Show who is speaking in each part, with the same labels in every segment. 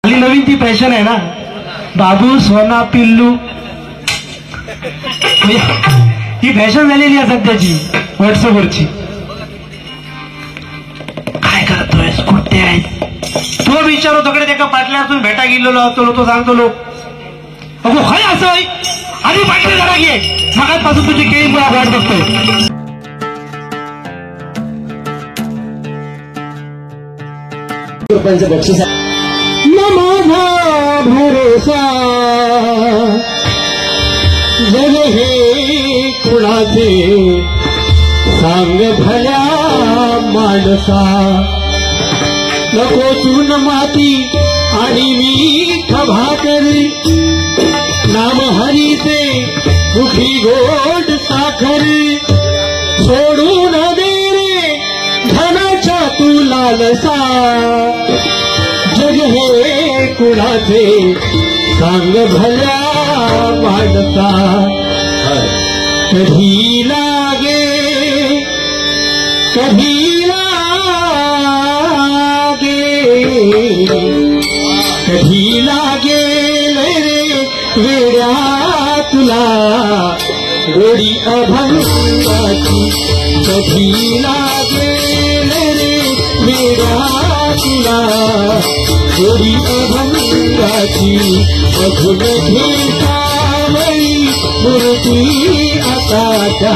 Speaker 1: हल्ली नवीन ती फॅशन आहे ना, बाबू सोना पिल्लू, ही फॅशन झालेली आहे सध्याची व्हॉट्सअपवरची. काय करतोय कुठे आहे तो विचारो तिकडे त्या पाटल्यातून भेटा गेलेलो असतो तो सांगतो लोक अगो हाय असं आधी पाटले जरा घे मगाचपासून तुझी केळी मुळा वाट बघतोय.
Speaker 2: बक्षीस माझा भरोसा जग हे कुणाचे सांग भल्या माणसा. नको चून माती आणि मीठ भाकरी नाम हरीचे मुखी गोड साखरी. सोडून दे रे धनाच्या तू लालसा जग हे कुणाचे सांग भल्या माणसा. कधी लागे कधी लागे कधी लागेल रे वेड्या तुला गोडी अभंगाची. कधी लागेल रे वेड्या तुला गोडी अभंगाची. मधुन घेतावळी मूर्ती आकाशा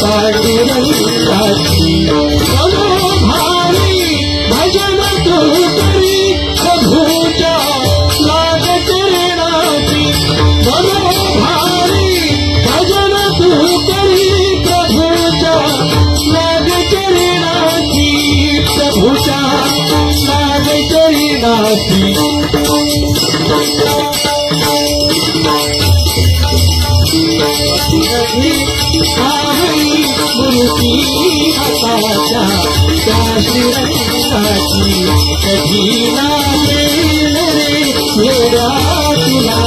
Speaker 2: पांडुरंगाची. मनोभावी भजन तू करी प्रभूच्या लाग चरणाची. मनोभावी भजन तू करी प्रभूच्या लाग चरणाची. प्रभूच्या लाग चरणाची. मूर्ती आकाशा त्या श्रीरंगाची. कधी लागेल रे वेड्या तुला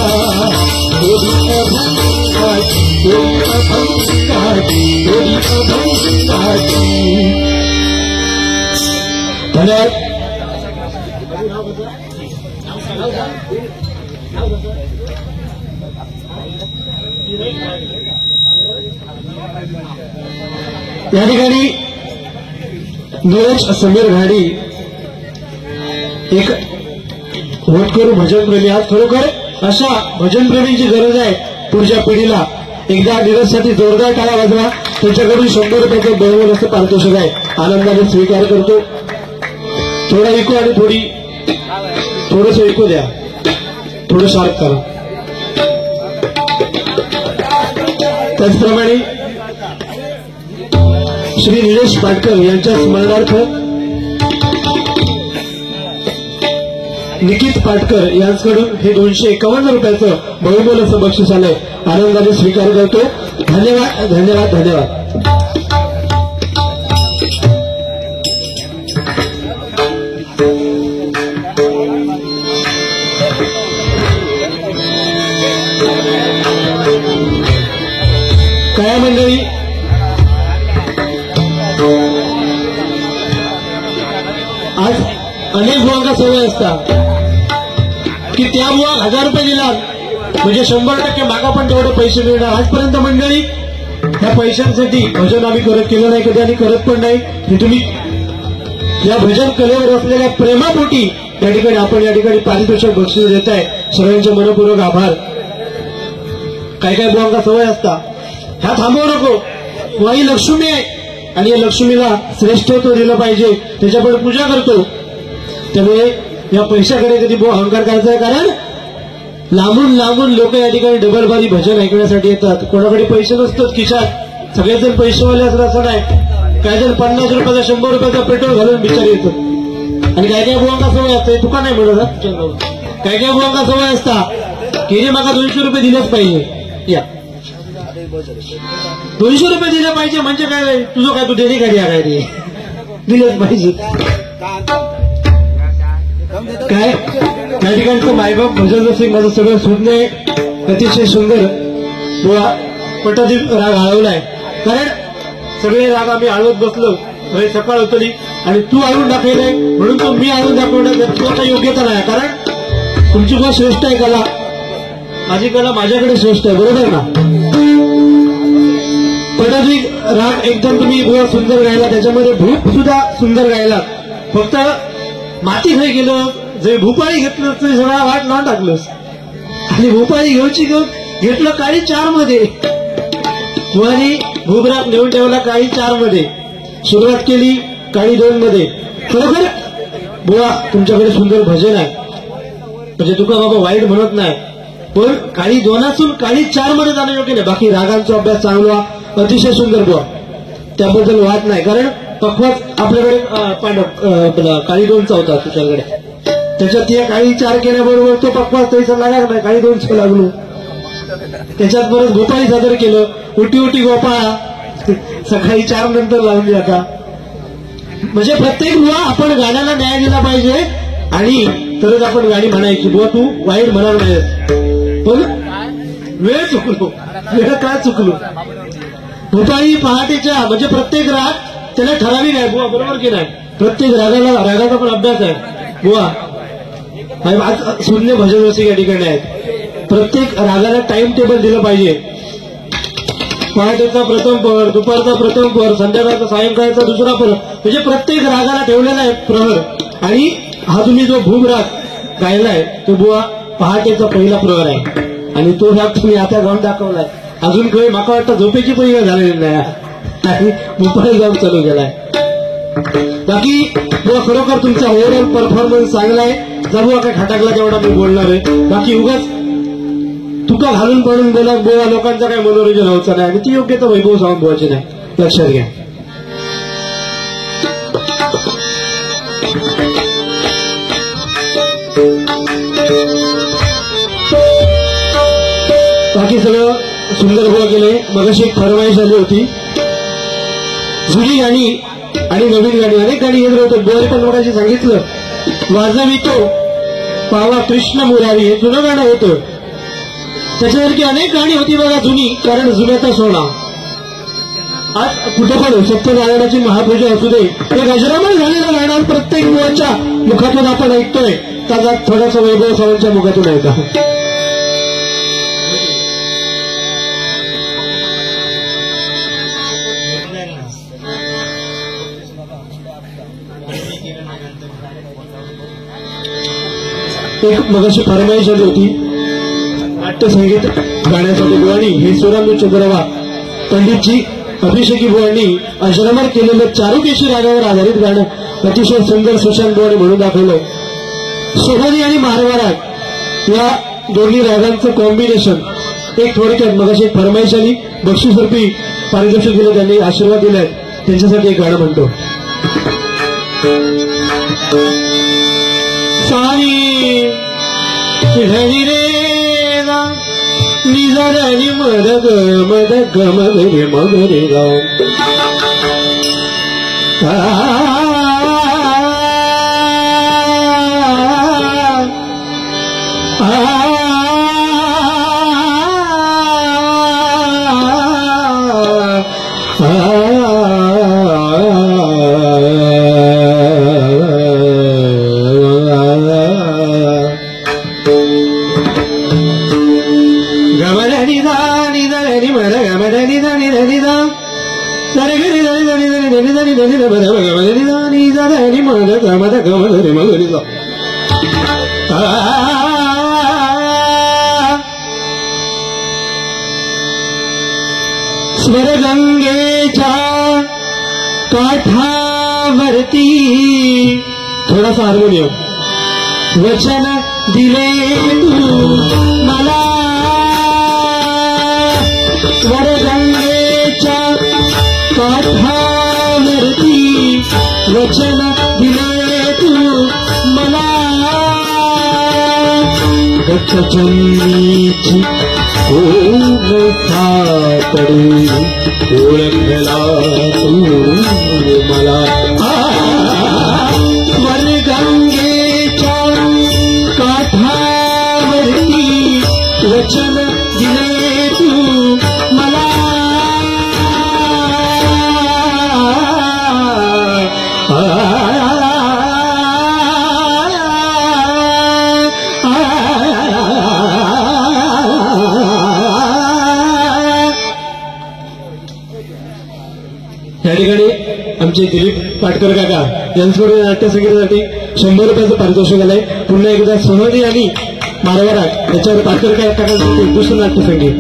Speaker 2: गोडी अभंगाची. गोडी अभंगाची. गोडी अभंगाची. धन्यवाद. या ठिकाणी नीरज समीर घाडी एक होतकरू भजनप्रेमी. आज खरोखर अशा भजनप्रेमींची गरज आहे पुढच्या पिढीला. एकदा नीरजसाठी जोरदार टाळ्या वाजवा. तुमच्याकडून 100 रुपयाचं बहुमूल्य असं पारितोषिक आहे. आनंदाने स्वीकार करतो. थोडा ऐकू आणि थोडंसं ऐकू द्या. थोडं शार्प करा. त्याचप्रमाणे श्री निलेश पाटकर यांच्या स्मरणार्थ निकित पाटकर यांच्याकडून हे 251 रुपयाचं बहुमूल्य असं बक्षीस आलंय. आनंदाने स्वीकार करतो. धन्यवाद धन्यवाद धन्यवाद. काय मंडळी, आज अनेक बुवांना सवय असतात की त्या बुवा 1000 रुपये दिलात म्हणजे 100% मागा पण तेवढे पैसे मिळणार. आजपर्यंत मंडळी त्या पैशांसाठी भजन आम्ही केलं नाही कधी आणि करत पण नाही. हे तुम्ही या भजन कलेवर असलेल्या प्रेमापोटी या ठिकाणी आपण या ठिकाणी पारितोषिक बक्षीस देत आहे. सगळ्यांचे मनपूर्वक आभार. काय काय बुवांना सवय असतात ह्या थांबवू नको. वाई लक्ष्मी आहे आणि या लक्ष्मीला श्रेष्ठत्व दिलं पाहिजे. त्याच्यापुढे पूजा करतो. त्यामुळे या पैशाकडे कधी अहंकार करायचा आहे. कारण लांबून लांबून लोक या ठिकाणी डबलबारी भजन ऐकण्यासाठी येतात. कोणाकडे पैसे नसतात खिशात. सगळेजण पैसेवाले असतात असं नाही. काही जण 50 रुपयाचा 100 रुपयाचा पेट्रोल घालून बिचारी येतात. आणि काय काय बुवांना सवय असते तुका नाही मिळत. काय काय बुवांना सवय असता की मागा 200 रुपये दिलेच पाहिजे. या 200 रुपये दिले पाहिजे म्हणजे काय तुझं काय तू देणे काढी काय ते दिलेच पाहिजे. काय त्या ठिकाणचं मायबाप भजन सिंग माझं सगळं सुटणे अतिशय सुंदर पटादीप राग आळवलाय. कारण सगळे राग आम्ही आळवत बसलो. सकाळ होतली आणि तू आणून दाखवलंय म्हणून तो मी आणून दाखवणार तुला काही योग्यता नाही. कारण तुमची बुवा श्रेष्ठ आहे कला, माझी कला माझ्याकडे श्रेष्ठ आहे, बरोबर ना? पटजी राग एकदम तुम्ही बुवा सुंदर गायला, त्याच्यामध्ये भूप सुद्धा सुंदर गायला. फक्त माती खाई गेलं, जे भूपाळी घेतलं ते सगळा वाट लावून टाकलंस. आणि भूपाळी घेतलं काळी 4 मध्ये. बुवानी भूपराग नेऊन ठेवला काळी 4 मध्ये, सुरुवात केली काळी 2 मध्ये. खरोखर बुवा तुमच्याकडे सुंदर भजन आहे, म्हणजे तुका बाबा वाईट म्हणत नाही, पण काळी 2 काळी 4 मध्ये जाणं योग्य नाही. बाकी रागांचा अभ्यास चांगला, अतिशय सुंदर बुवा, त्याबद्दल वाद नाही. कारण पक्वाच आपल्याकडे काळी 2चा होता तुझ्याकडे, त्याच्यात या काळी 4 केल्याबरोबर तो पक्वाच तैसा लागला नाही, काळी 2चं लागलो. त्याच्यात परत गोपाळी सादर केलं, उटी उटी गोपाळा, सकाळी 4 नंतर लावली. आता म्हणजे प्रत्येक बुवा आपण गाण्याला न्याय दिला पाहिजे, आणि तरच आपण गाणी म्हणायची. बुवा तू वाईट म्हणाल नाही, पण वेळ चुकलो, वेळ काय चुकलो. भूपाळी पहाटेच्या म्हणजे प्रत्येक राग त्याला ठराविक आहे बुवा, बरोबर की नाही? प्रत्येक रागाचा पण अभ्यास आहे बुवा. आज शून्य भजन रसिक या ठिकाणी आहेत. प्रत्येक रागाला टाइम टेबल दिलं पाहिजे. पहाटेचा प्रथम पहर, दुपारचा प्रथम पहर, संध्याकाळचा सायंकाळचा दुसरा पहर, म्हणजे प्रत्येक रागाला ठेवलेला आहे प्रहर. आणि हा तुम्ही जो भूम राग गायलाय तो बुवा पहाटेचा पहिला प्रहर आहे, आणि तो राग तुम्ही आता गाऊन दाखवलाय. अजून काही माका वाटतं झोपेची पहिली झालेली नाही, आणि भूपाळी जाऊन चालू गेलाय. बाकी बुवा खरोखर तुमचा ओव्हरऑल परफॉर्मन्स चांगला आहे. बुवा काय खटाकला तेवढा मी बोलणार आहे, बाकी उगाच तुका घालून पडून बोला बुवा लोकांचं काय मनोरंजन व्हायचं नाही, आणि ती योग्य तर वैभव सांगून बोलायची नाही, लक्षात घ्या. बाकी सगळं सुंदर बुवा केले. मगाशी एक फरमाईश आली होती, जुनी गाणी आणि नवीन गाणी, अनेक गाणी येत होतं. बुवारी पण मगाशी सांगितलं, वाजवितो पावा कृष्ण मुरारी, हे जुनं गाणं होतं. त्याच्यासारखी अनेक गाणी होती बघा जुनी, कारण जुन्याचा सोना. आज कुठे पण सत्यनारायणाची महापूजा असू दे, ते गजरामय झालेलं गाणं प्रत्येक मुलाच्या मुखातून आपण ऐकतोय. त्याचा थोडासा वैभव सावंतच्या मुखातून ऐका. एक मगाशी फरमाईश आली होती नाट्यसंगीत गाण्यासाठी. बुवानी हे सुरांदू चंद्रवा पंडितजी अभिषेकी बुवांनी अजरामर केलेलं चारुकेशी रागावर आधारित गाणं अतिशय सुंदर सुशांत बुवानी म्हणून दाखवलं. सोहोनी आणि मारवाराग या दोन्ही रागांचं कॉम्बिनेशन. एक थोडक्यात मगाशी एक फरमाईश आली, बक्षीसरूपी पारितोषिक दिलं, त्यांनी आशीर्वाद दिलाय, त्यांच्यासाठी एक गाणं म्हणतो. सारी हरी रे निजारी मद ग मगरे मगरे गा. स्वरगंगेच्या काठावरती थोडासा हार्मोनियम. वचन दिले तू मला, स्वरगंगेच्या काठावरती वचन दिले तू मला. गच्छचंदीची सापडी ओळखला तू मला. स्वरगंगेच्या काठावरती वचन दिले तू मला. आमचे दिलीप पाटकर काका यांच्याकडून नाट्यसंगीतासाठी 100 रुपयाचं पारितोषिक आलंय. पुन्हा एकदा सोहनी आणि मारवारा याच्यावर पाटकर काकांसाठी दुसरं नाट्यसंगीत.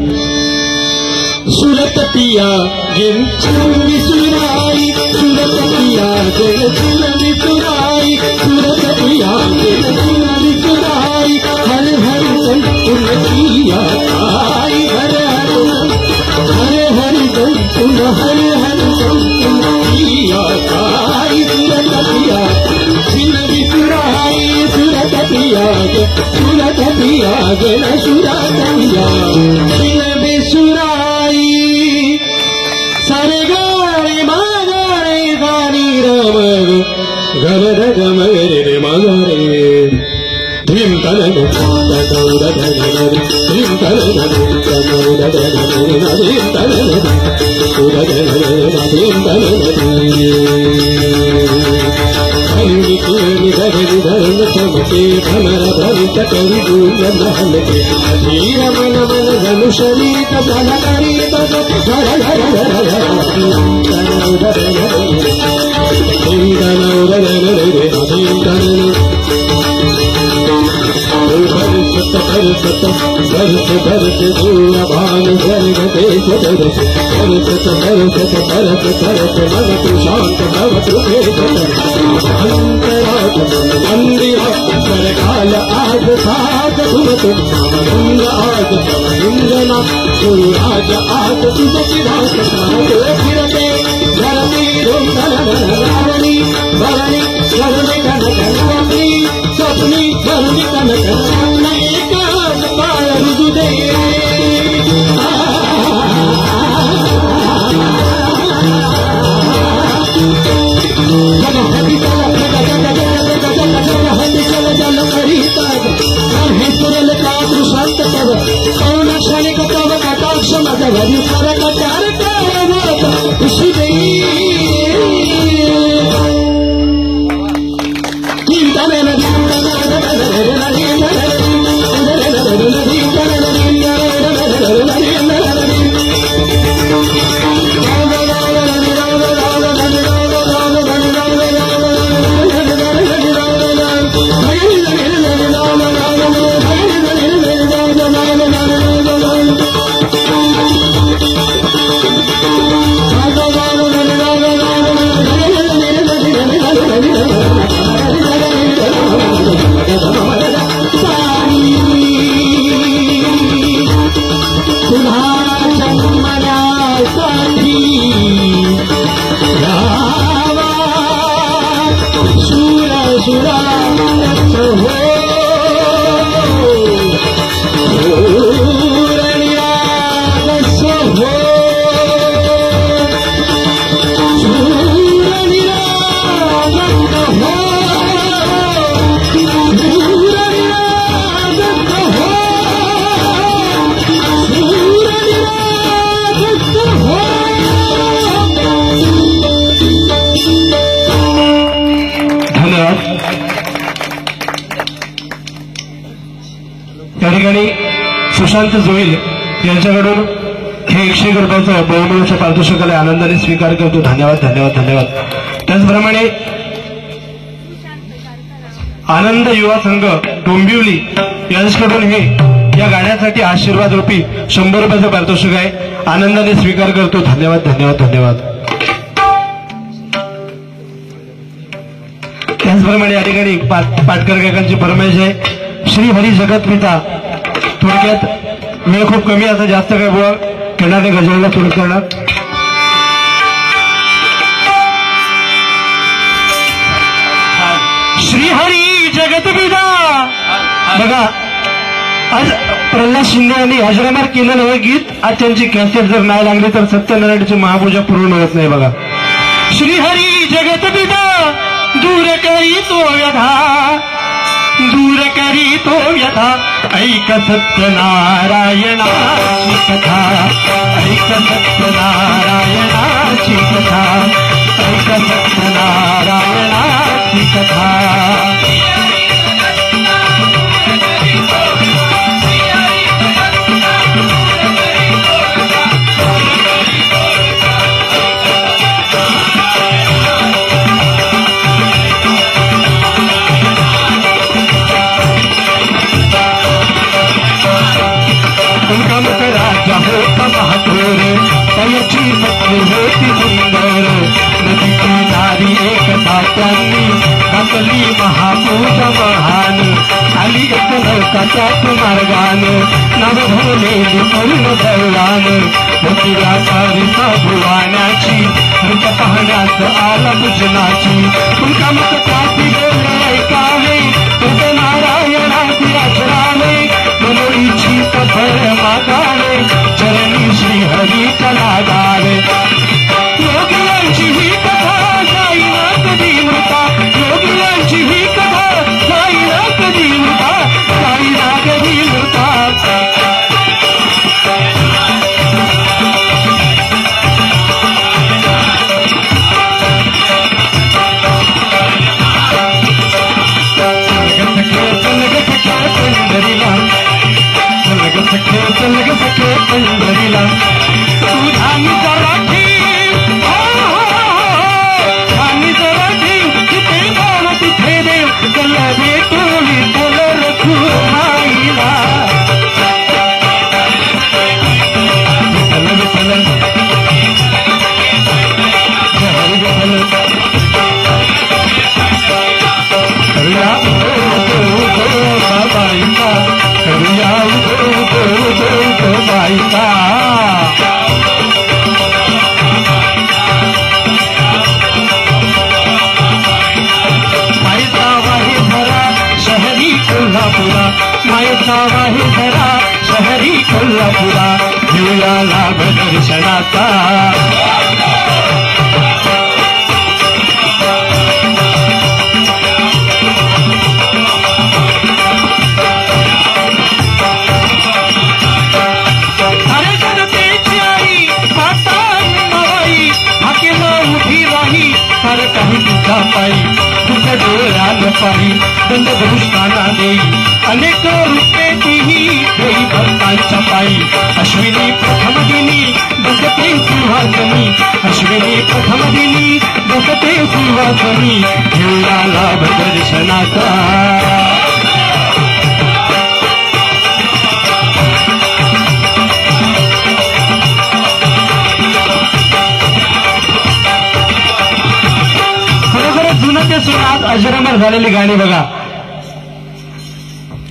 Speaker 2: सुरत पिया गेम चुरवी सुराई, सुरत पिया गेम चुरवी सुराई, सुरत पिया गेम चुरवी सुराई, हर हर संकुल पिया आई, हर हर संकुल, हर हर संकुल पिया आई, सुरत पिया चुरवी सुराई, सुरत पिया सुरत पिया गेम सुरत पिया चुरवी सुराई. सारे गारे मागारे गाणी रम गमर गमर रे मागारे धिम तन धिम धीर मन मन धनु शरीर भान स्वर्ग देश दर्श मन शांत मंदिरा काल आज सात तुमत आज इंद्रना सूराज आज तुझी रात फिरते धरती रावणी भरणी भरणी कनकनी स्वप्नी भरणी कनक एकाच काळ रुदे क्षणिक तव कटाक्ष मधवरी फरक खुशी सुशांत जोईल यांच्याकडून हे 101 रुपयाचं बहुमूल्याच्या पारितोषिकाला आनंदाने स्वीकार करतो. धन्यवाद धन्यवाद धन्यवाद. त्याचप्रमाणे आनंद युवा संघ डोंबिवली यांच्याकडून हे या गाण्यासाठी आशीर्वाद रूपी 100 रुपयाचं पारितोषिक आहे. आनंदाने स्वीकार करतो. धन्यवाद धन्यवाद धन्यवाद. त्याचप्रमाणे या ठिकाणी पाटकर काकांची फरमाईश आहे. श्री हरी जगतपिता. थोडक्यात वेळ खूप कमी आता जास्त काय बुवा खेळणारे गजराला सुरू करणार. श्रीहरी जगतपिता. बघा आज प्रल्हाद शिंदे यांनी अजरामार केलेलं हे गीत आज त्यांची कॅसेट जर नाही लागली तर सत्यनारायणची महापूजा पूर्ण होत नाही. बघा श्रीहरी जगतपिता दूर करी तो व्यथा, दूर करी तो व्यथा, ऐक सत्यनारायणाची कथा, ऐक सत्यनारायणाची कथा, ऐक सत्यनारायणाची कथा.
Speaker 1: कात्यात मार्गानं नाव भरलेली पूर्ण दौडान होती गाता भुवाण्याची रूप पाहण्यात आला पूजनाची तुमका मग काती बोले ऐकावे तुझे नारायणाची आचरावे मनोईची कफर मागावे चरणी श्री हरी कला गावे योगियांची ही कथा जाई ना कधी मृता योगियांची ही कथा जाई ना कधी मृता जाई ना कधी मृता सखे पंढरीला तुझा मी जरा ठेव मी जरा ठेव तिथे जाण तिथे देव कल भेटोली कल रखू माईला विठ्ठल हरी विठ्ठल करूया बाबाईचा करूया बाईचा मायचा वाही भरा शहरी कोल्हापुरा मायचा वाही भरा शहरी कोल्हापुरा घेऊया लाभ दर्शनाचा पायी तुझ्या डोळ्यानं पायी दंडभूषणाना देई अनेक रूपे तीही देई भक्तांच्या पायी अश्विनी प्रथम दिनी बसते सिंहासनी अश्विनी प्रथम दिनी बसते सिंहासनी घेऊया लाभ दर्शनाचा आज अजरामर झालेली गाणी बघा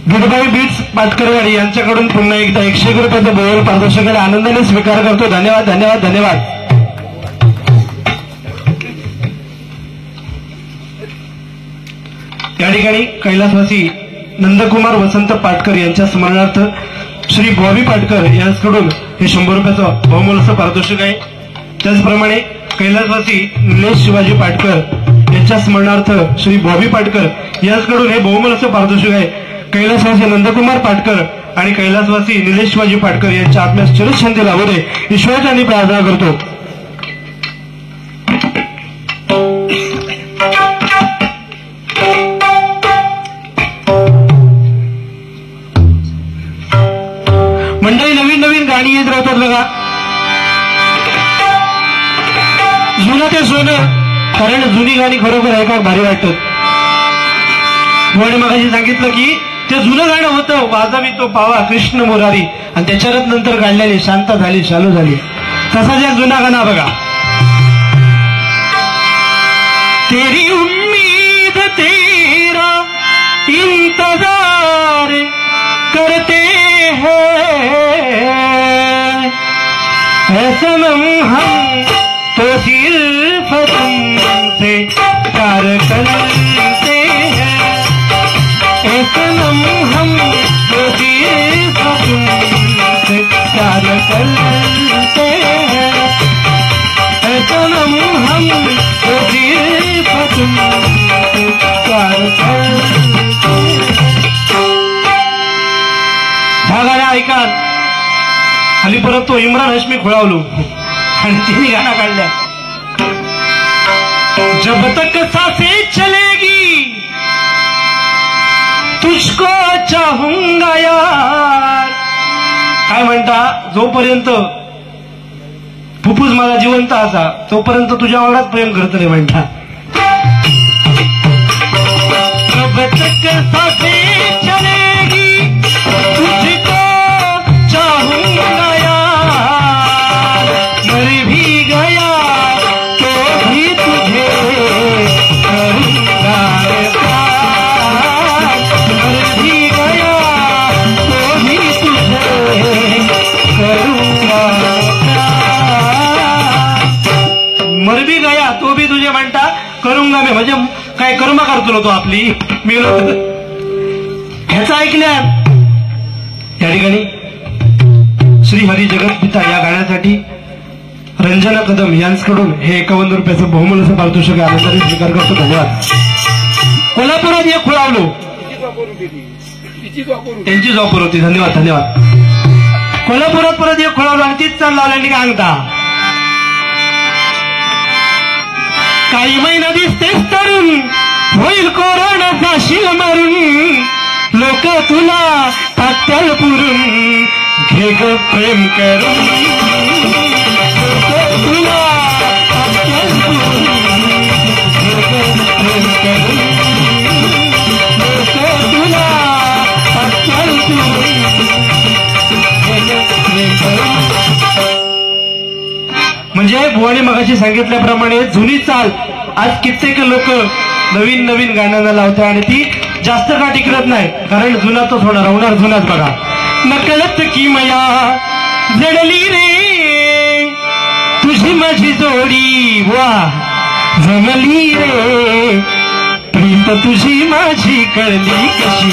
Speaker 1: गिरबाई बीट्स पाटकरवाडी यांच्याकडून पुन्हा एकदा 101 रुपयाचं बोल पारदर्शकाला आनंदाने स्वीकार करतो. धन्यवाद धन्यवाद धन्यवाद. या ठिकाणी कैलासवासी नंदकुमार वसंत पाटकर यांच्या स्मरणार्थ श्री बॉबी पाटकर यांच्याकडून हे 100 रुपयाचं बहुमोल असं पारितोषिक आहे. त्याचप्रमाणे कैलासवासी निलेश शिवाजी पाटकर यांच्या स्मरणार्थ श्री बॉबी पाटकर यांच्याकडून हे बहुमोल असं पारितोषिक आहे. कैलासवासी नंदकुमार पाटकर आणि कैलासवासी निलेश शिवाजी पाटकर यांच्या आत्म्यास चिरशांती लाभू दे ईश्वराची प्रार्थना करतो. मंडळी नवीन नवीन गाणी येत राहतात बघा. जुनं ते सोनं, कारण जुनी गाणी खरोखर ऐका भारी वाटतात. मग अशी सांगितलं की ते जुनं गाणं होतं वाजावी तो पावा कृष्ण मुरारी आणि त्याच्यात नंतर काढलेली शांत झाली चालू झाली. तसाच एक जुना गाणं बघा. तेरी उम्मीद तेरा इंतजार करते हैं सनम हम तो सिर्फ तुमसे प्यार करते हैं सनम हम तो सिर्फ तुमसे प्यार करते हैं सनम हम तो सिर्फ तुमसे प्यार करते हैं. ह्या गाण्या ऐका. खाली परत तो इम्रान हाशमी खुळावलो आणि तिने गाणं काढल्या. जब तक सांसें चलेगी तुझको चाहूंगा यार. काय म्हणता, जोपर्यंत फुफ्फुस माझा जिवंत असा तोपर्यंत तुझ्या वाड्यात प्रेम करत नाही म्हणता. जब तक सांसें चलेगी तुझको चाहूंगा यार, मर भी गया तो भी तुझे करूंगा प्यार, मर भी गया मी म्हणजे काय कर्म करतो नव्हतो आपली मेलो ह्याचं ऐकल्या या ठिकाणी श्री हरी जगतपिता या गाण्यासाठी रंजना कदम यांच्याकडून हे 51 रुपयाचं बहुमूल्य पारितोषिक आनंदाने स्वीकार करतो. धन्यवाद. कोल्हापुरात एक खुळावलो त्यांचीच वापर होती. धन्यवाद धन्यवाद. कोल्हापुरात परत एक खुळावलो आणि तीच चाल लावल्याने काय सांगता काही महिना दिसतेस तरुण होईल कोरोना फाशील मारून लोक तुला टाकत्याल पुरून घे ग प्रेम करून तुला टाकत्याल पुरून घे ग प्रेम करून लोक तुला टाकत्याल पुरून घे ग प्रेम करून. म्हणजे बुवाने मगाशी सांगितल्याप्रमाणे जुनी चाल आज कित्येक लोक नवीन नवीन गाण्यांना लावतात आणि ती जास्त का टिकत नाही कारण जुना तोच होणार जुनाच. बघा नकळत की मया जडली रे तुझी माझी जोडी वा जमली रे प्रीत तुझी माझी कळली कशी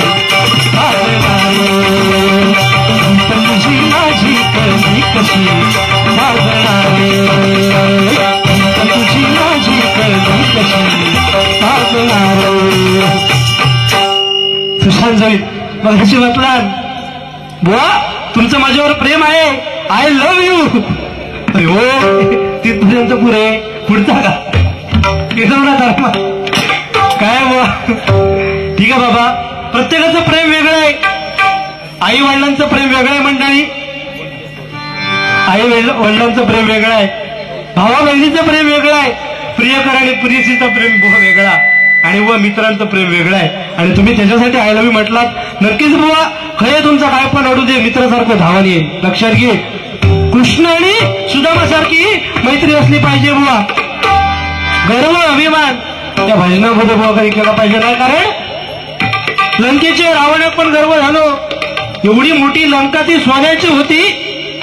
Speaker 1: प्रीत तुझी माझी कळली कशी प्रीत तुझी माझी कळली कशी सुशांत जाईल मग अशी म्हटलं बुवा तुमचं माझ्यावर प्रेम आहे आय लव्ह यू. अरे हो तिथपर्यंत पुरे पुढचा का धर्म काय बुवा ठीक आहे बाबा प्रत्येकाचं प्रेम वेगळं आहे. आई वडिलांचं प्रेम वेगळं आहे मंडळी. आई वडिलांचं प्रेम वेगळं आहे. भावा बहिणीचं प्रेम वेगळं आहे. प्रियकर आणि प्रियसीचं प्रेम वेगळा आणि व मित्रांचं प्रेम वेगळं आहे आणि तुम्ही त्याच्यासाठी आय लव्ह यू म्हटलात नक्कीच बुवा खरे तुमचा काय पण अडू दे मित्रासारखं धावून येईल. लक्षात घे कृष्ण आणि सुदामासारखी मैत्री असली पाहिजे बुवा. गर्व अभिमान त्या भजनामध्ये बुवा काही केला पाहिजे नाही कारण लंकेचे रावणात पण गर्व झालो. एवढी मोठी लंका ती सोन्याची होती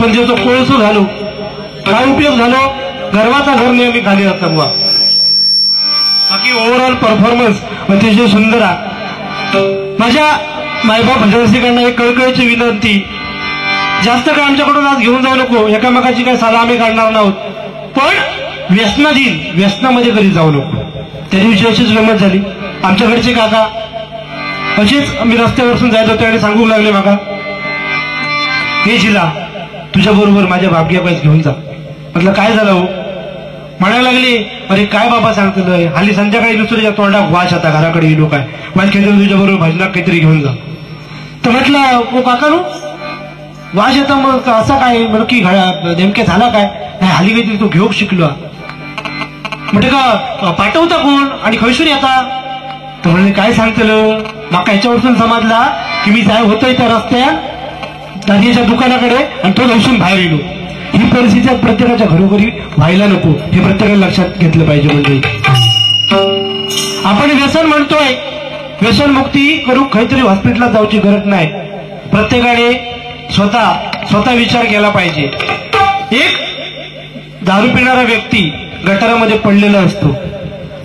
Speaker 1: पण त्याचं कोळसू झालो. काय उपयोग झालो गर्वाचा घर नेहमी खाली असता बुवा. बाकी ओव्हरऑल परफॉर्मन्स अतिशय सुंदर आहे. माझ्या मायबाप भजनसिकांना एक कळकळीची विनंती जास्त काय आमच्याकडून आज घेऊन जाऊ नको. एकामेकाची काय साला आम्ही काढणार नाहोत पण व्यसनाधीन व्यसनामध्ये कधी जाऊ नको. त्या दिवशी अशीच गंमत झाली. आमच्याकडचे काका अशीच मी रस्त्यावरून जायत होते आणि सांगू लागले मागा हे जिला तुझ्या बरोबर माझ्या भाग्या पायस घेऊन जा. म्हटलं काय झालं हो म्हणायला लागली अरे काय बाबा सांगतोय हल्ली संध्याकाळी दुसऱ्याच्या तोंडात वाश आता घराकडे येलो काय माझ्या खेळ तुझ्या बरोबर भजनात काहीतरी घेऊन जा. तर म्हटलं ओ काका नो वाश येतं मग असं काय म्हणून की नेमके झाला काय नाही हल्ली काहीतरी तो घेऊ शिकलो म्हणजे का पाठवता कोण आणि खैसून येता. तर म्हणजे काय सांगतलं माका ह्याच्यावरून समजला की मी साहेब होतोय त्या रस्त्यात दादीच्या दुकानाकडे आणि तो लवसून बाहेर येलो. ही परिस्थिती प्रत्येकाच्या घरोघरी व्हायला नको हे प्रत्येकाला लक्षात घेतलं पाहिजे. म्हणजे आपण व्यसन म्हणतोय व्यसनमुक्ती करू काहीतरी हॉस्पिटलात जाऊची गरज नाही. प्रत्येकाने स्वतः विचार केला पाहिजे. एक दारू पिणारा व्यक्ती गटारामध्ये पडलेला असतो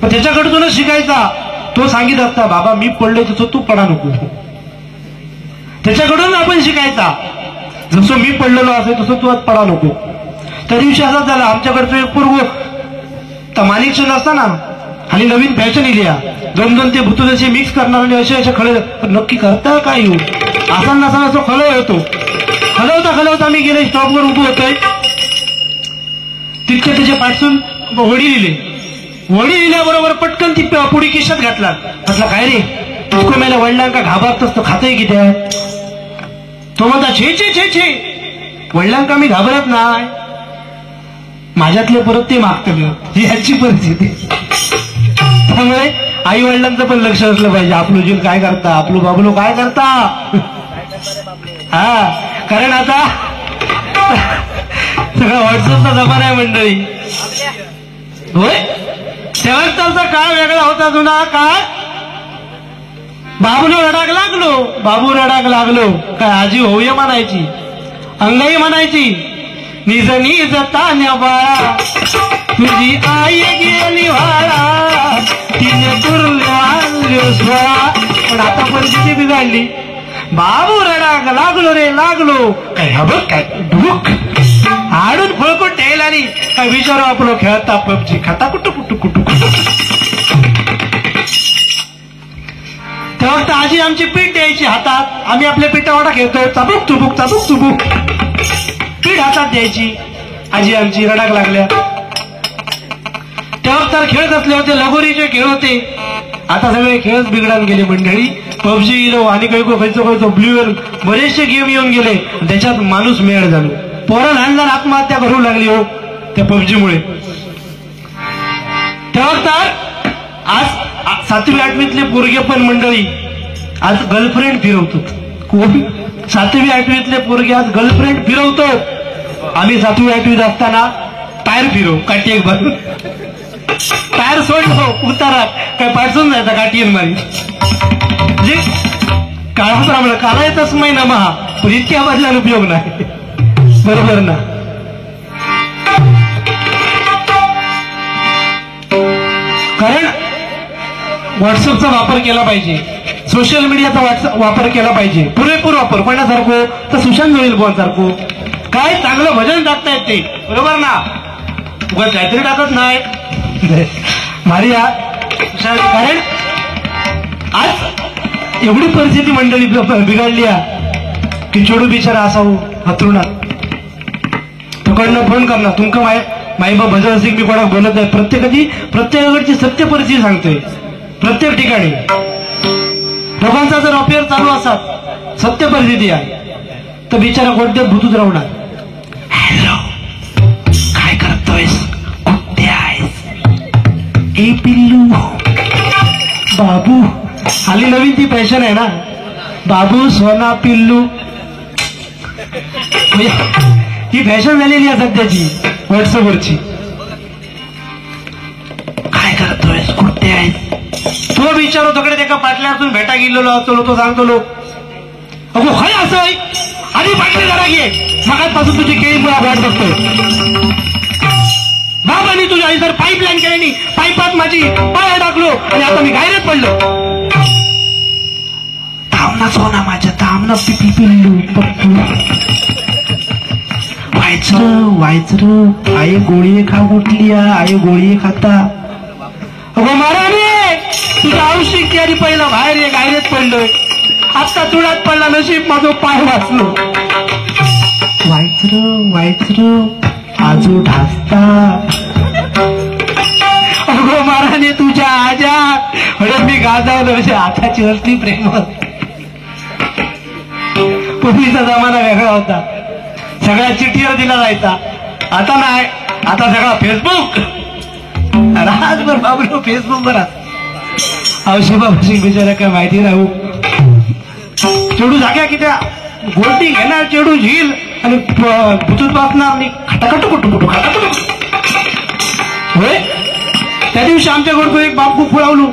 Speaker 1: पण त्याच्याकडूनच शिकायचा. तो सांगित असता बाबा मी पडलोय तसं तू पडा नको. त्याच्याकडून आपण शिकायचा जसं मी पडलेलो असेल तसं तू आज पडा नको. त्या दिवशी असाच झाला आमच्याकडचं एक पूर्व तर मालिक असताना आणि नवीन फॅशन इलिया दोन ते भुतुदशी मिक्स करणार आणि असे खळे नक्की करता काय येऊ असा नसा असं खळव येतो. खलवता मी गेले स्टॉपवर उभं होतोय तितके त्याचे पाठसून वडी लिहिल्याबरोबर पटकन ती पुढी किशात घातला. म्हटलं काय रे तुझको मेल्या वडिलांका घाबरतोस तो खातोय की त्या. तो म्हणता छे वडिलांका मी घाबरत नाही माझ्यातले परत ते मागतं ह्याची परिस्थिती. त्यामुळे आई वडिलांचं पण लक्ष असलं पाहिजे. आपलं जील काय करता आपलं बाबलो काय करता. हा कारण आता सगळा व्हॉट्सअपचा जमाना आहे मंडळी. होय तेव्हाच चालता काळ वेगळा होता जुना काळ. बाबू रडाक लागलो काय आजी होऊया म्हणायची अंगाई म्हणायची निज निज तान्या बाळा तुझी आई गेली वाळा तिने तुरल्या सोळा. पण आता परिस्थिती बिघडली. बाबू रडाक लागलो रे लागलो काय हवं काय दुःख आडून फळकून ठेल आणि काय विचारू आपलं खेळता पबजी खाता कुठं कुठं कुठं कुठं. तेव्हा आजी आमची पीठ द्यायची हातात. आम्ही आपल्या पिठावाडा खेळतोय चाबूक चुबूक चाबूक चुबूक पीठ हातात द्यायची. आजी आमची रडाक लागल्या. तेव्हा तर खेळत असले होते लगोरीचे खेळ होते. आता सगळे खेळच बिघडून गेले मंडळी. पबजी इलो आणि काही ब्ल्यू बरेचसे गेम येऊन गेले. त्याच्यात माणूस मेळ झालो. पोरं लहान लहान आत्महत्या करू लागली हो त्या पबजीमुळे. तेव्हा तर आज 7वी 8वीतले पोरगे पण मंडळी आज गर्लफ्रेंड फिरवतो. कोण 7वी 8वीतले पोरगे आज गर्लफ्रेंड फिरवतो. आम्ही 7वी 8वीत असताना टायर फिरव काठी एक भरून टायर सोडलो उतारात काय पाठवून जायचा काठीन मारी. म्हणजे काळाप्रमाणे काला येतच नाही ना महा पण इतक्या बदलायला उपयोग नाही. बरोबर ना. कारण व्हॉट्सअपचा वापर केला पाहिजे. सोशल मीडियाचा वापर केला पाहिजे. पुरेपूर वापर कोणासारखं तर सुशांत जोईल सारखं काय चांगलं भजन टाकतायत ते. बरोबर ना. उगा काहीतरी टाकत नाही मारिया. कारण आज एवढी परिस्थिती मंडळी बिघडली की छोडू बिचारा असावं हतरुणात तुकडनं फोन करणार तुमका माईबा भजन सिंग मी कोणाक बोलत नाही. प्रत्येकाकडची सत्य परिस्थिती सांगतोय. प्रत्येक ठिकाणी लोकांचा जर अफेअर चालू असतात सत्य परिस्थिती आहे तर बिचारा कोणत्या भूतूच राहणार. हॅलो काय करतोयस कुठे आहेस ए पिल्लू बाबू. आली नवीन ती फॅशन आहे ना बाबू सोना पिल्लू. ही फॅशन झालेली आहे सध्याची व्हॉट्सअपवरची. काय करतोय कुठे आहे तो विचारो तिकडे त्या पाटल्यातून भेटा गेलेलो असतो तो सांगतो लो अगो खय असं आधी पाटले जरा घे मगाचपासून तुझी केळी मुळा वाट बघतोय. बाबांनी तुझ्या आई जर पाईपलाईन केली पाईपात माझी पाया टाकलो आणि आता मी गायरच पडलो. थांबना सोना माझ्या थांबना पिपी पिल्लू पप्पू. वायचर आई गोळी खा उठली आई गोळी खाता. अगो महाराणे तुझं औषध आधी पहिला बाहेर ये गायरेच पडलोय. आता तुळात पडला नशीब माझं पाय वाचलो. वायचर आजू ढासता. अगो महाराणे तुझ्या आजा म्हणून मी गाजावलं म्हणजे आताची असली प्रेमत. पूर्वीचा जमाना वेगळा होता. सगळ्या चिठ्ठीवर दिला जायचा. आता नाही. आता सगळा फेसबुक राजभर बाबलो फेसबुकवर औषध बाबाशी बिचारा काय माहिती राहू. चेडू जाग्या की त्या गोल्टी घेणार चेडू झील आणि बुचूत वाचणार आणि खटाखट कुठू होय. त्या दिवशी आमच्या गोडको एक बापू फुलावलो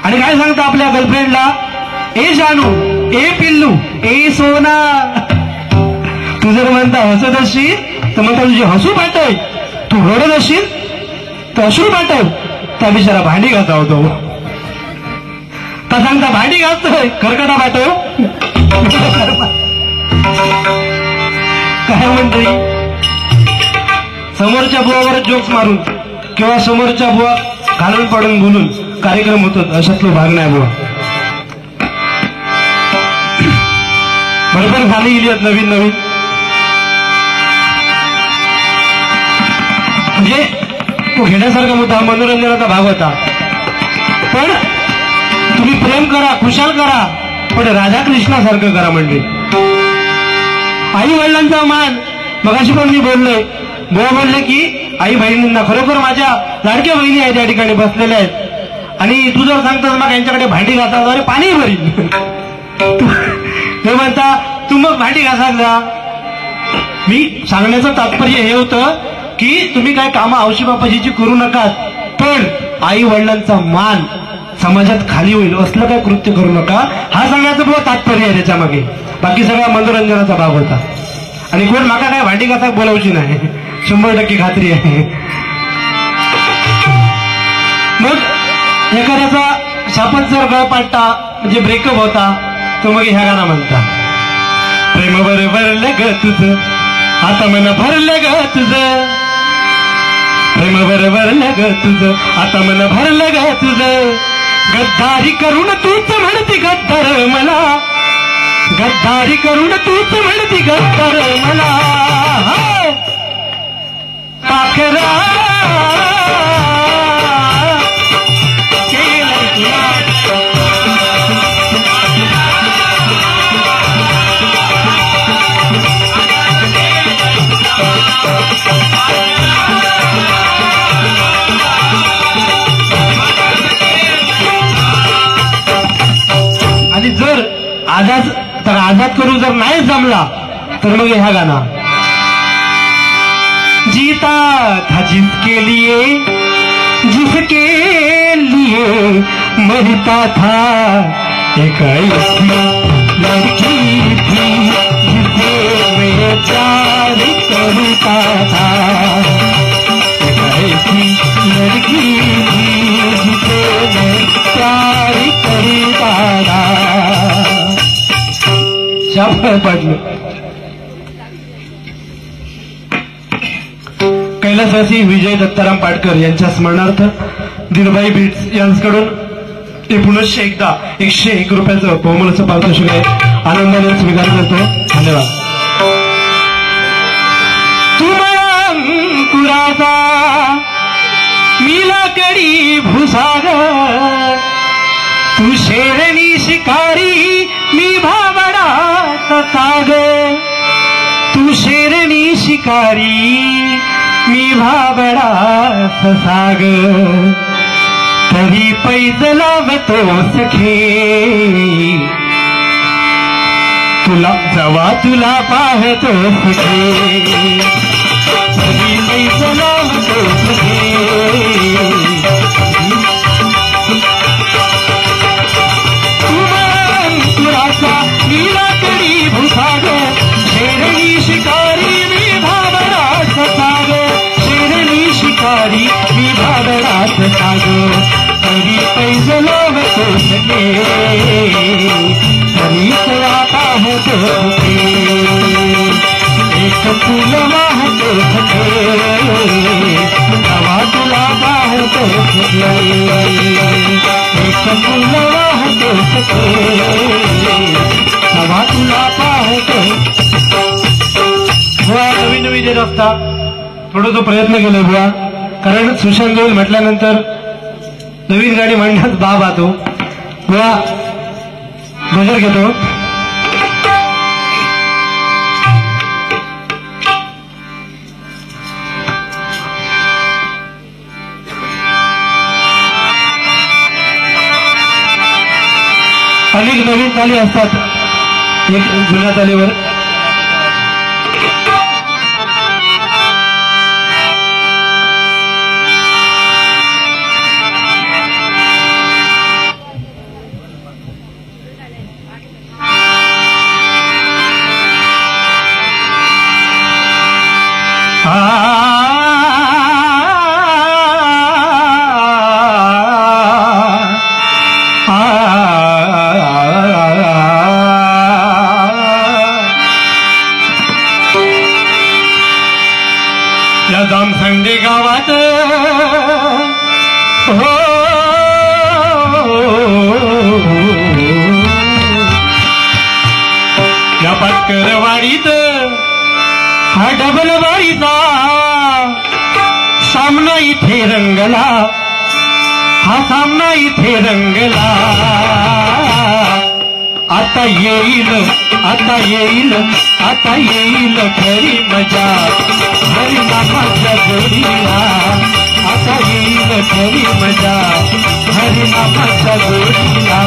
Speaker 1: आणि काय सांगता आपल्या गर्लफ्रेंडला ए जानू ए पिल्लू ए सोना. तू जर म्हणता हसत असशील तर म्हणता तुझी हसू पाठव. तू रडत असशील तर अश्रू पाठव. त्या बिचारा भांडी घालता होतो तर सांगता भांडी घालतोय खरकटा पाठव. काय म्हणते समोरच्या बुवावर जोक्स मारून किंवा समोरच्या बुवा घालून पडून बोलून कार्यक्रम होतात अशातलो भाग नाही बुवा. बरोबर गाणी गेली आहेत नवीन नवीन. म्हणजे तो घेण्यासारखा मुद्दा मनोरंजनाचा भाग होता. पण तुम्ही प्रेम करा खुशाल करा पण राधाकृष्णासारखं करा. म्हणजे आई वडिलांचा मान मगाशी पण मी बोललोय. बुवा बोलले की आई बहिणींना खरोखर माझ्या लाडक्या बहिणी आहेत त्या ठिकाणी बसलेल्या आहेत आणि तू जर सांगतोस मग यांच्याकडे भांडी घासा अरे पाणी भरील. ते म्हणता तू मग भांडी घासायला. मी सांगण्याचं तात्पर्य हे होतं की तुम्ही काय कामं औशी बापाजीची करू नका पण आई वडिलांचा मान समाजात खाली होईल असलं काय कृत्य करू नका. हा सांगायचं बुवा तात्पर्य आहे त्याच्या मागे. बाकी सगळा मनोरंजनाचा भाग होता. आणि कोण माका काय भांडी घासाक बोलावची नाही, 100% खात्री आहे. मग एखाद्याचा शापच जर गळ पाडता म्हणजे ब्रेकअप होता तो मग ह्या गाणं म्हणता, प्रेमावर भरलं ग तुझं आता मन भरलं ग तुझं, प्रेमावर भरलं ग तुझं आता मन भरलं ग तुझं, गद्दारी करून तूच म्हणती गद्दार मला, गद्दारी करून तूच म्हणती गद्दार मला, पाखरा आणि जर आजाद करून जर नाही जमला तर मग ह्या गाणा, जीता था जिसके लिए मरता था, एक ऐसी लड़की थी जिसे मैं प्यार करता था, एक ऐसी लड़की थी जिसे मैं प्यार करता था. शाबास पाडलं. कैलासवासी विजय दत्ताराम पाटकर यांच्या स्मरणार्थ दिनबाई बीट्स यांच्याकडून ते पुनश्च एकदा 101 रुपयाचं बहुमूल्याचं पारितोषिक आहे, आनंदाने स्वीकार करतो. धन्यवाद. तुम्हाला अंकुराचा मी लाकडी भुसाग, तू शेरणी शिकारी मी भाबडाचा साग, तू शेरणी शिकारी मी भाबडाचा साग, तरी पैज लावतो सखे तुला जवा तुला पाहतो सखे, तरी पैज लावतो सखे, नीलाकडी भुसाग, शेरणी शिकारी मी भाबडाचा साग, शेरणी शिकारी मी भाबडाचा साग, तरी पैज लावतो सखे तरी तुला पाहतो सखे, एक फुल वाहतो सखे तवा तुला पाहतो सखे, एक फुल वाहतो सखे तवा तुला पाहतो. बुवा नवीन नवीन येत असता थोडं तो प्रयत्न केला बुवा, कारण सुशांत गोयल म्हटल्यानंतर नवीन गाडी म्हणण्यात बाब आतो. बुवा गजर घेतो. अनेक नवीन ताली असतात एक जुन्या तालीवर. या जामसंडे गावात हो या पाटकरवाडीत हा डबलबाईचा सामना इथे रंगला, हा सामना इथे रंगला. आता येईल आता येईल आता येईल खरी मजा हरिनामाच्या जोडीला, आता येईल खरी मजा हरिनामाच्या जोडीला,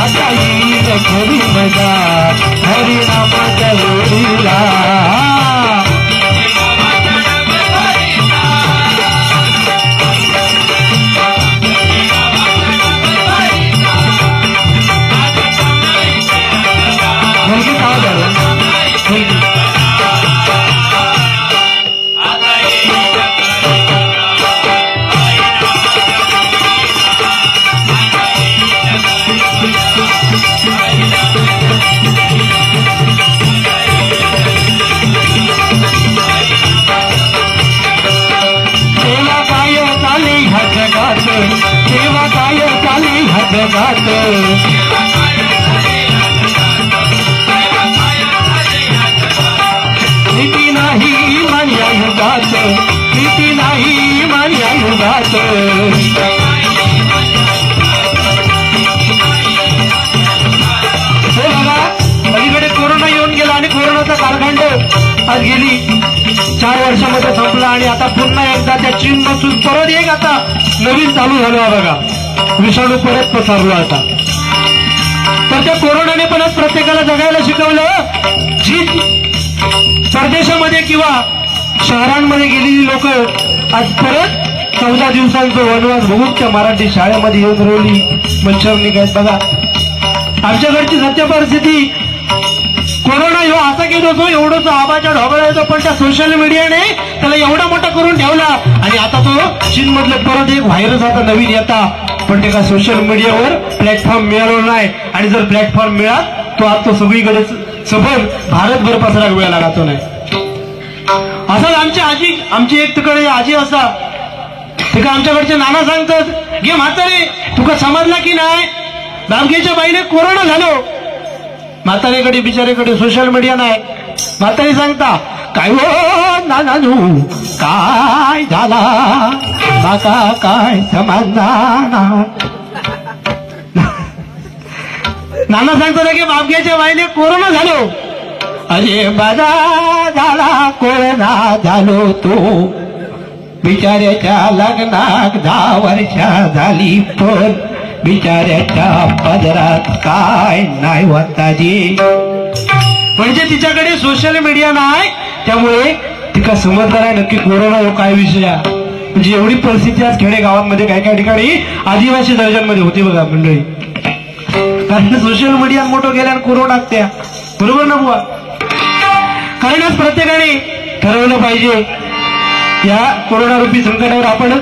Speaker 1: आता येईल खरी मजा हरिनामाच्या जोडीला. युगात भीती नाही मान्या युगात भीती नाही मान्या युगात हे बघा अलीकडे कोरोना येऊन गेला आणि कोरोनाचा कालखंड आज गेली 4 वर्षामध्ये संपला आणि आता पुन्हा एकदा त्या चीनपासून परत एक आता नवीन चालू झालो आहे बघा विषाणू परत पसरलो आता तर त्या कोरोनाने पण आज प्रत्येकाला जगायला शिकवलं जी परदेशामध्ये किंवा शहरांमध्ये गेलेली लोक आज परत 14 दिवसांचा वनवास बघून त्या मराठी शाळेमध्ये येऊन रोवली मच्छरनी काय बघा आमच्याकडची सत्य परिस्थिती कोरोना ह्यो असा घेत होतो एवढंच आबाच्या ढोबळा येतो पण त्या सोशल मीडियाने त्याला एवढा मोठा करून ठेवला आणि आता तो चीन मधलं परत एक व्हायरस आता नवीन येता पण ते का सोशल मीडियावर प्लॅटफॉर्म मिळालो नाही आणि जर प्लॅटफॉर्म मिळाला तो आज तो सगळीकडे सबन भारतभर पसराक वेळ लागतो नाही असंच आमची एक तिकडे आजी असा ते का आमच्याकडचे नाना सांगतात घे म्हातारे तुका समजला की नाही बामगेच्या बाईने कोरोना झालो म्हातारेकडे बिचारेकडे सोशल मीडिया नाही म्हातारी सांगता काय हो नानू काय झाला माका काय समजणार नाना सांगतो की बामगेच्या बाईने कोरोना झालो अरे बरा झाला कोरोना झालो तो बिचाऱ्याच्या लग्नाक 10 वर्षा झाली पण बिचाऱ्याच्या पदरात काय नाही वाताजी म्हणजे तिच्याकडे सोशल मीडिया नाही त्यामुळे तिका समजणार आहे नक्की कोरोना काय विषय म्हणजे एवढी परिस्थिती आज खेडे गावांमध्ये काही काही ठिकाणी आदिवासी दर्जांमध्ये होती बघा मंडळी कारण सोशल मीडिया मोठं गेल्यानं कोरोना टाकत्या बरोबर ना बुवा कारण आज प्रत्येकाने ठरवलं पाहिजे या कोरोना रूपी संकटावर आपण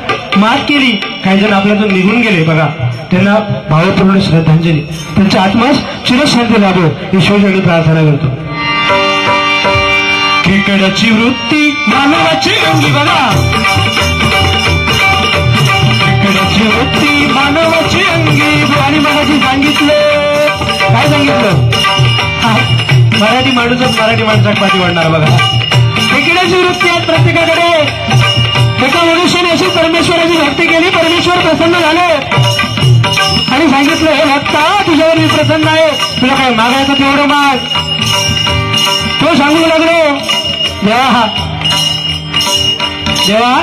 Speaker 1: मात केली काही जण आपल्यातून निघून गेले बघा त्यांना भावपूर्ण श्रद्धांजली त्यांच्या आत्मास चिरशांती लाभो ईश्वराने प्रार्थना करतो क्रिकेटची वृत्ती मानवाची अंगी बघा क्रिकेटची वृत्ती मानवाची अंगी आणि मराठी सांगितलं काय सांगितलं मराठी माणूसच मराठी माणसात पाठी वाढणार बघा क्रिकेटची वृत्ती आज प्रत्येकाकडे एका मनुष्याने अशी परमेश्वराची भक्ती केली परमेश्वर प्रसन्न झाले आणि सांगितलं हे भक्ता तुझ्यावर मी प्रसन्न आहे तुला काय मागायचं तेवढं माग तो सांगू लागलो देवा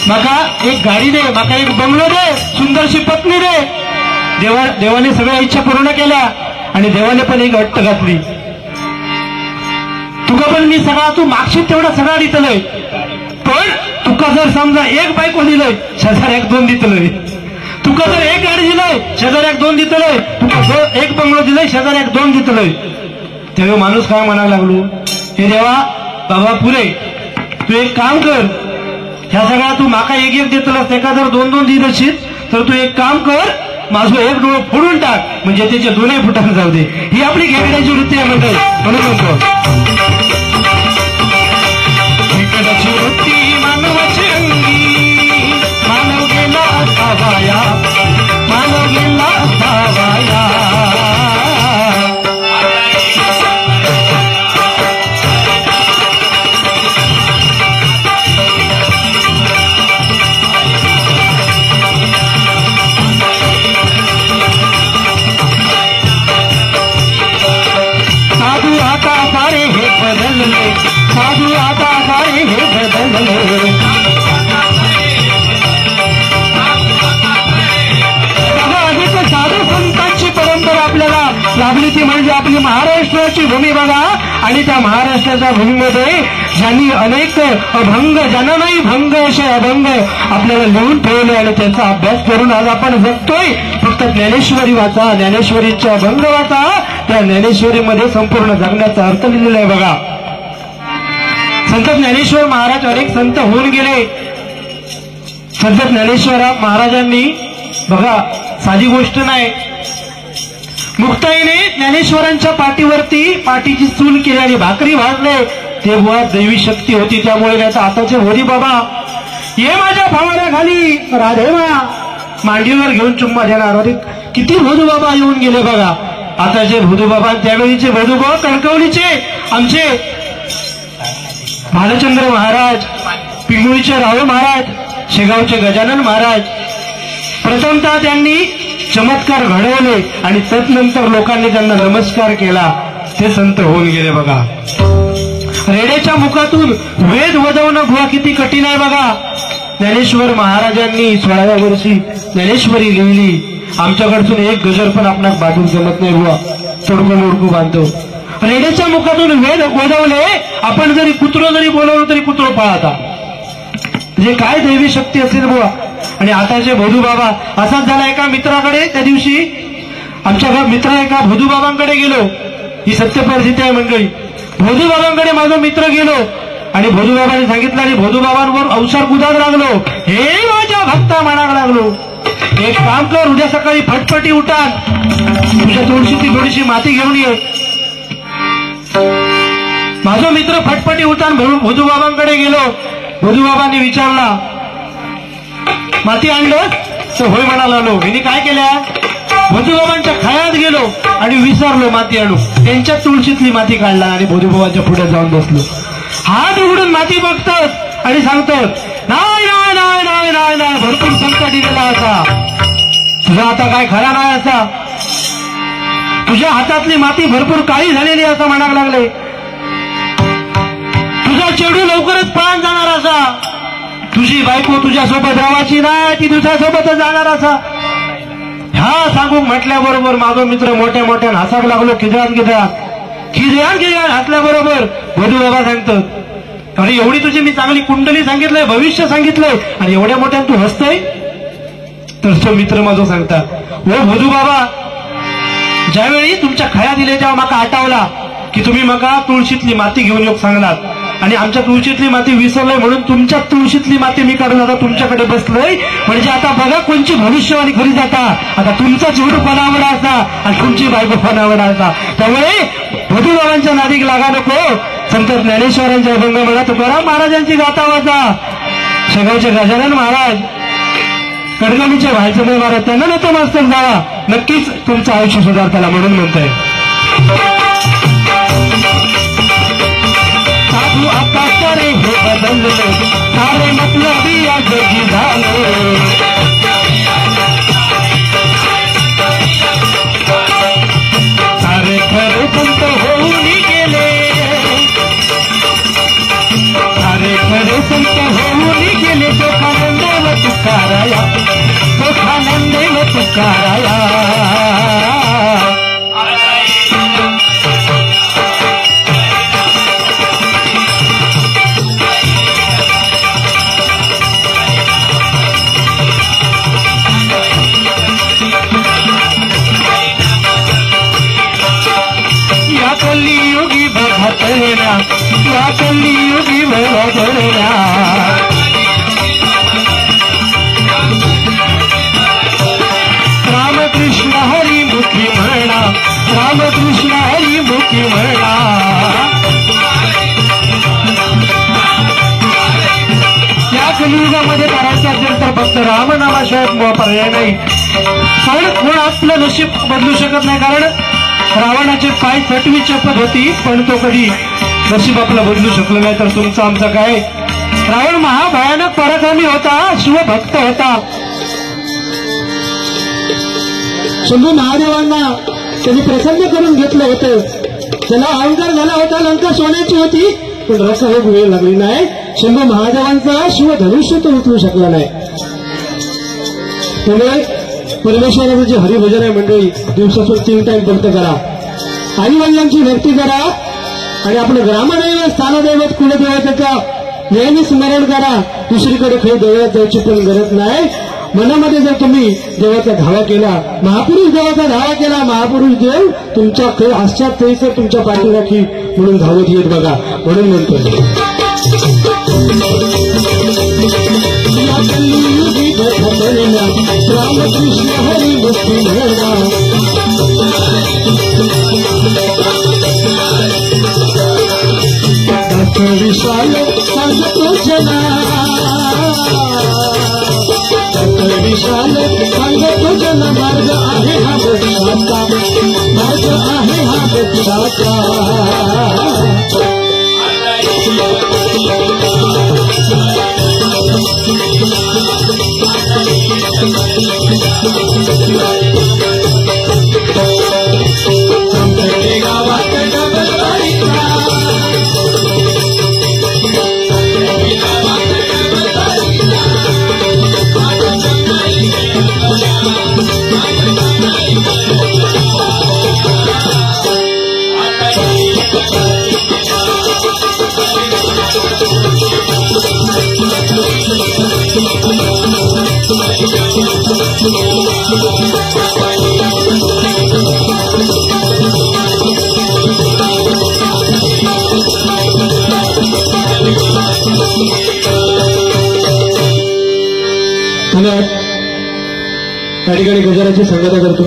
Speaker 1: माका एक गाडी दे माका एक बंगलो दे सुंदरशी पत्नी दे देवाने सगळ्या इच्छा पूर्ण केल्या आणि देवाने पण एक अट्ट घातली तुका पण मी सगळा तू मागशील तेवढा सगळा दितलंय पण तुका जर समजा एक बायको दिलंय शेजाऱ्याक 2 दितलंय तुका जर एक गाडी दिलंय शेजाऱ्याक 2 दितलंय तुका एक बंगलो दिलंय शेजाऱ्याक 2 दितलंय तेव्हा माणूस काय म्हणायला लागलो हे देवा बाबा पुरे तू एक काम कर ह्या सगळ्या तू माका एक देतलंस त्याका जर 2-2 दित असशील तर तू एक काम कर माझं एक डोळं फोडून टाक म्हणजे त्याचे 2 फुटाने जाऊ दे ही आपली खेकड्याची वृत्ती आहे मंडळी म्हणून म्हणतो खेकड्याची वृत्ती मानवाची अंगी मानव गेला असावाया मानव गेला असावाया साधू आता सारे हे बदलले साधू संतांची परंपरा आपल्याला लाभली ती म्हणजे आपली महाराष्ट्राची भूमी बघा आणि त्या महाराष्ट्राच्या भूमीमध्ये ज्यांनी अनेक अभंग ज्यांना नाही भंग असे अभंग आपल्याला लिहून ठेवले आणि त्यांचा अभ्यास करून आज आपण जगतोय फक्त ज्ञानेश्वरी वाचा ज्ञानेश्वरीचे अभंग वाचा त्या ज्ञानेश्वरीमध्ये संपूर्ण जगण्याचा अर्थ लिहिलेला आहे बघा संत ज्ञानेश्वर महाराज अनेक संत होऊन गेले संत ज्ञानेश्वर महाराजांनी बघा साधी गोष्ट नाही मुक्ताईने ज्ञानेश्वरांच्या पाठीवरती पाठीची चूल केली आणि भाकरी भाजले तेव्हा दैवी शक्ती होती त्यामुळे त्याचा आताचे होरी बाबा ये माझ्या भावाला खाली राधे मा मांडीवर घेऊन चुम्मा देणार अरे किती भोदूबाबा येऊन गेले बघा. आताचे भोदूबाबा त्यावेळीचे भोदूबाबा कणकवलीचे आमचे भालचंद्र महाराज, पिंगुळीचे राहुल महाराज, शेगावचे गजानन महाराज, प्रथमतः त्यांनी चमत्कार घडवले आणि तदनंतर लोकांनी त्यांना नमस्कार केला. ते संत होऊन गेले बघा. रेड्याच्या मुखातून वेद वदवणं बुवा किती कठीण आहे बघा. ज्ञानेश्वर महाराजांनी 16व्या वर्षी ज्ञानेश्वरी लिहिली. आमच्याकडसून एक गजर पण आपणास बाजून जमत नाही बुवा, तोडकं मोडकं बांधतो. रेड्याच्या मुखातून वेद वदवले. आपण जरी कुत्रं जरी बोलवलं तरी कुत्रं पाळता. म्हणजे काय दैवी शक्ती असेल बुवा. आणि आताचे भोदूबाबा असाच झाला. एका मित्राकडे त्या दिवशी आमच्या मित्र एका भोदूबाबांकडे गेलो. ही सत्य परिस्थिती आहे मंडळी. भोदूबाबांकडे माझा मित्र गेलो आणि भोदूबाबांनी सांगितलं आणि भोदूबाबांवर अवसर कुदात लागलो. हे माझ्या भक्ता म्हणायला लागलो, एक काम कर, उद्या सकाळी फटफटी उठा, तुझ्या तुळशीची थोडीशी माती घेऊन ये. माझा मित्र फटफटी उठान भोदूबाबांकडे गेलो. भोदूबाबांनी विचारला, माती आणलं? तर होय म्हणाला. लो हिने काय केल्या? भोदूबाबांच्या खायात गेलो आणि विसरलो माती आणू. त्यांच्या तुळशीतली माती काढला आणि भोदूबाबांच्या पुढे जाऊन बसलो. हात उघडून माती बघतात आणि सांगतात, नाही नाही नाही नाही नाही नाही, भरपूर संकट दिलेला असा, तुझा आता काय खरा नाही असा, तुझ्या हातातली माती भरपूर काळी झालेली असं म्हणायला लागले, तुझा चेडू लवकरच पळून जाणार असा, तुझी बायको तुझ्यासोबत राहायची नाही, ती दुसऱ्यासोबतच जाणार असा. ह्या सांगून म्हटल्याबरोबर माझा मित्र मोठ्या मोठ्या हसायला लागलो. खिदळ्यान हसल्याबरोबर भोदूबाबा सांगतात, अरे एवढी तुझी मी चांगली कुंडली सांगितलंय, भविष्य सांगितलंय आणि एवढ्या मोठ्यानं तू हसतय. तर तो मित्र माझा सांगता, हो भोदूबाबा, ज्यावेळी तुमच्या खया दिले तेव्हा माका आठवला की तुम्ही मका तुळशीतली माती घेऊन येऊ सांगलात आणि आमच्या तुळशीतली माती विसरलोय म्हणून तुमच्या तुळशीतली माती मी काढून आता तुमच्याकडे बसलोय. म्हणजे आता बघा कोणची भविष्यवाणी खरी जाता. आता तुमचा चेडू पणावडा असा आणि तुमची बायको पणावडा असा. त्यामुळे भोदूबाबांच्या नादीक लागा नको. संत ज्ञानेश्वरांच्या अभंग म्हणा, तुकाराम महाराजांची गाथा वाचा, शेगावचे गजानन महाराज, कडगणीचे भालचंद्र महाराज, त्यांना नतमस्तक जावा, नक्कीच तुमचं आयुष्य सुधारताला म्हणून म्हणतोय. साधू आता सारे हे बदलले, सारे मतलबी या जगी झाले, सारे खरे संत होऊन गेले, सारे खरे संत होऊन गेले, सुखानंद व तुकाराया, सुखानंद व तुकाराया. कलियुगी बघतलेला, या कलियुगी बघतलेला, रामकृष्ण हरी मुखी म्हणा, रामकृष्ण हरी मुखी म्हणा. या कलियुगामध्ये करायचं असेल तर फक्त रामनामाशिवाय पर्याय नाही. कारण कोण आपलं नशीब बदलू शकत नाही. कारण रावणाचे पाय 6वी चपत होती पण तो कधी नशीब आपलं बदलू शकलो नाही. तर तुमचं आमचं काय? रावण महाभयानक पराक्रमी होता, शिवभक्त होता.
Speaker 2: शंभू महादेवांना त्यांनी प्रसन्न करून घेतलं होतं. त्याला अहंकार झाला होता, लंका सोन्याची होती पण रस होत वेळ लागली नाही. शंभू महादेवांचा शिवधनुष्य तो उचलू शकला नाही. त्यामुळे परमेश्वराचं जे हरिभजन आहे मंडळी, दिवसातून 3 टाइम भक्त करा, आई वडिलांची भक्ती करा आणि आपलं ग्रामदैवत स्थानदैवत कुलदैवताचा नेहमी स्मरण करा. दुसरीकडे काही देवळात जायची पण गरज नाही. मनामध्ये जर तुम्ही देवाचा धावा केला, महापुरुष देवाचा धावा केला, महापुरुष देव तुमच्या काही आश्चात तैसर तुमच्या पाठीराखी म्हणून धावत येत बघा. म्हणून म्हणतो रामकृष्ण हरी मुक्ती म्हणा, विशाल सांगतो जना, विशाल सांगतो जना, मार्ग आहे मोक्षाचा धन्यवाद. त्या ठिकाणी गजराची सांगता करतो.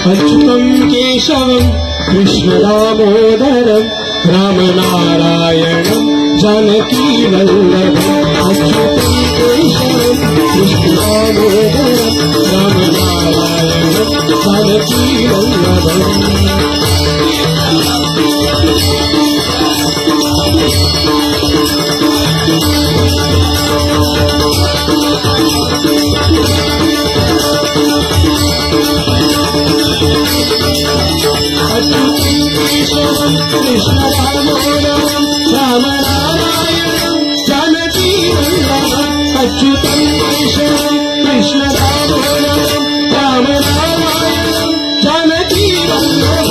Speaker 2: अच्युतं केशवं कृष्णदामोदरं रामनारायणं जानकीवल्लभम् अच्युतं केशवं कृष्णदामोदरं रामनारायणं जानकीवल्लभम् अच्युतं केशवं कृष्णदामोदरं रामनारायणं जानकीवल्लभम्